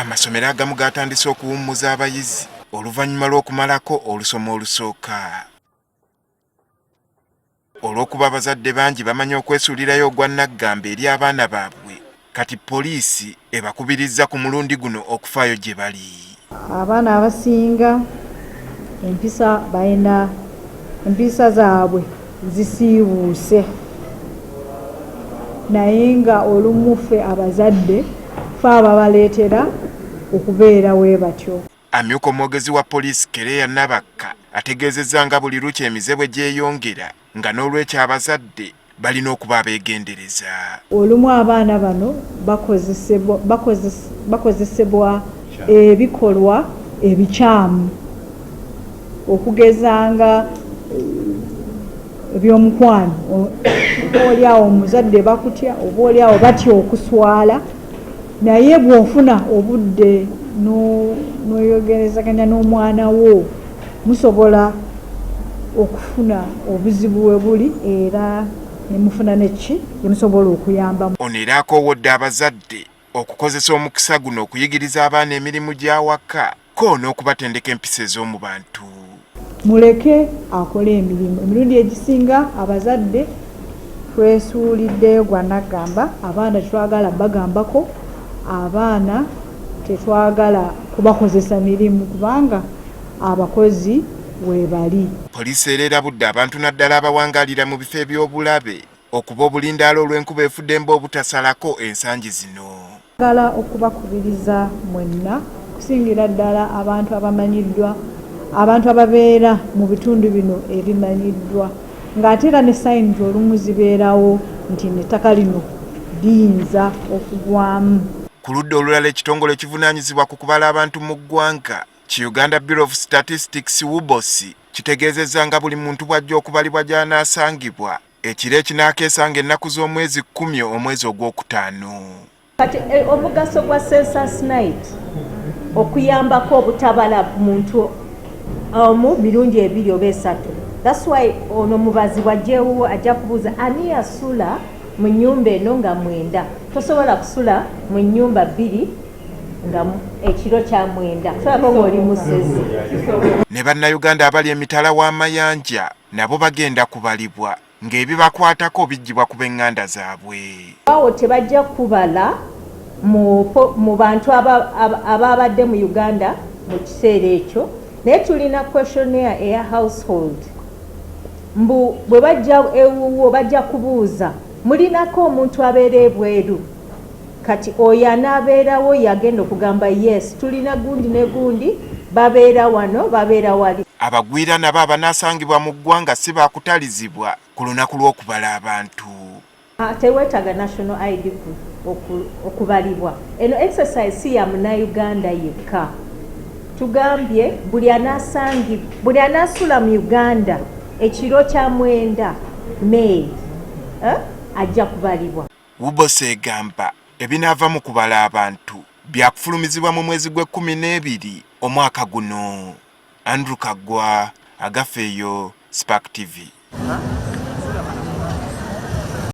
Amasomero agamu gatandise okuwummuza abayizi oluvannyuma lw'okumalako olusoma olusooka. Olw'okuba abazadde bangi bamanyi okwesuulirayo ogwa nnaggamba eri abaana baabwe, kati poliisi ebakubirizza ku mulundi guno okufaayo gye bali. Abaana abasinga empisa zaabwe zisiibuuse, naye nga olumu ffe abazadde fe ababaleetera okubeera bwe batyo. Amyuka omwogezi wa poliisi Kereya Nabakka ategeezezza nga buli lukya emize bwe gyeyongera nga n'olwekyo abazadde balina okuba abeegendereza. Olumu abaana bano bakozesebwa ebikolwa ebikyamu okugeza nga ebyomukwano. Oboolyawo omuzadde bakutya, oboolyawo batya okuswala, naye bw'ofuna obudde n'oyogerezaganya n'omwana wo musobola okufuna obuzibu we buli era nemufuna neki emusobola okuyambamu. Ono era akoowodde abazadde okukozesa omukisa guno okuyigiriza abaana emirimu gy'awaka ko n'okubatendeka empisa ez'omu bantu. Muleke akole emirimu. Emirundi egisinga abazadde twesuuliddeyo gwa nnaggamba, abaana tetwagala bagambako, abaana tetwagala kubakozesa mirimu kubanga abakozi we bali. Poliisi era erabudde abantu naddala abawangaalira mu bifo eby'obulabe okuba obulindaala olw'enkuba efudde emba obutasalako ensangi zino. Njagala okubakubiriza mwenna kusingira ddala abantu abamanyiddwa, abantu ababeera mu bitundu bino ebimanyiddwa, ng'ate era ne sayini olumu zibeerawo nti ettaka lino liyinza okugwamu. Ku ludda olulala ekitongole ekivunaanyizibwa ku kubala abantu mu ggwanga ki Uganda Bureau of Statistics WUBOS kitegeezezza nga buli muntu bw'ajja okubalibwa gy'anaasangibwa ekiro ekinaakeesanga ennaku z'omwezi 10 omwezi ogwokutaano. Kati omugaso gwa census night okuyambako obutabala muntu mu mirundi 2 oba 3. That's why ono mubazi wajjewo ajja kubuuza ani yasula mu nnyumba eno nga 9. Tosobola kusula mu nnyumba 2 nga ekiro kya 9. Tulako ng'oli musezi. Ne bannayuganda abali emitala w'amayanja nabo bagenda kubalibwa ng'ebibakwatako bijjibwa ku b'eŋŋanda zaabwe. Awo tebajja kubala mu bantu ababadde mu Uganda mu kiseera ekyo, naye tulina questionnaire eya household. Mbu bwe bajja ewuwo bajja kubuuza mulinako omuntu abeera ebweru, kati oyo anaabeerawo yagenda okugamba yes tulina gundi ne gundi babeera wano babeera wali. Abagwira nabo abanaasangibwa mu ggwanga si baakutalizibwa ku lunaku lw'okubala abantu. Teweetaaga national ID okubalibwa. Eno exercise si ya Munnayuganda yekka. Tugambye buli anaasula mu Uganda ekiro kya 9 May ajja kubalibwa. WUBOS egamba ebinaava mu kubala abantu byakufulumizibwa mu mwezi gwe-12 omwaka guno. Andrew Kagwa, Agafeeyo, Spark TV.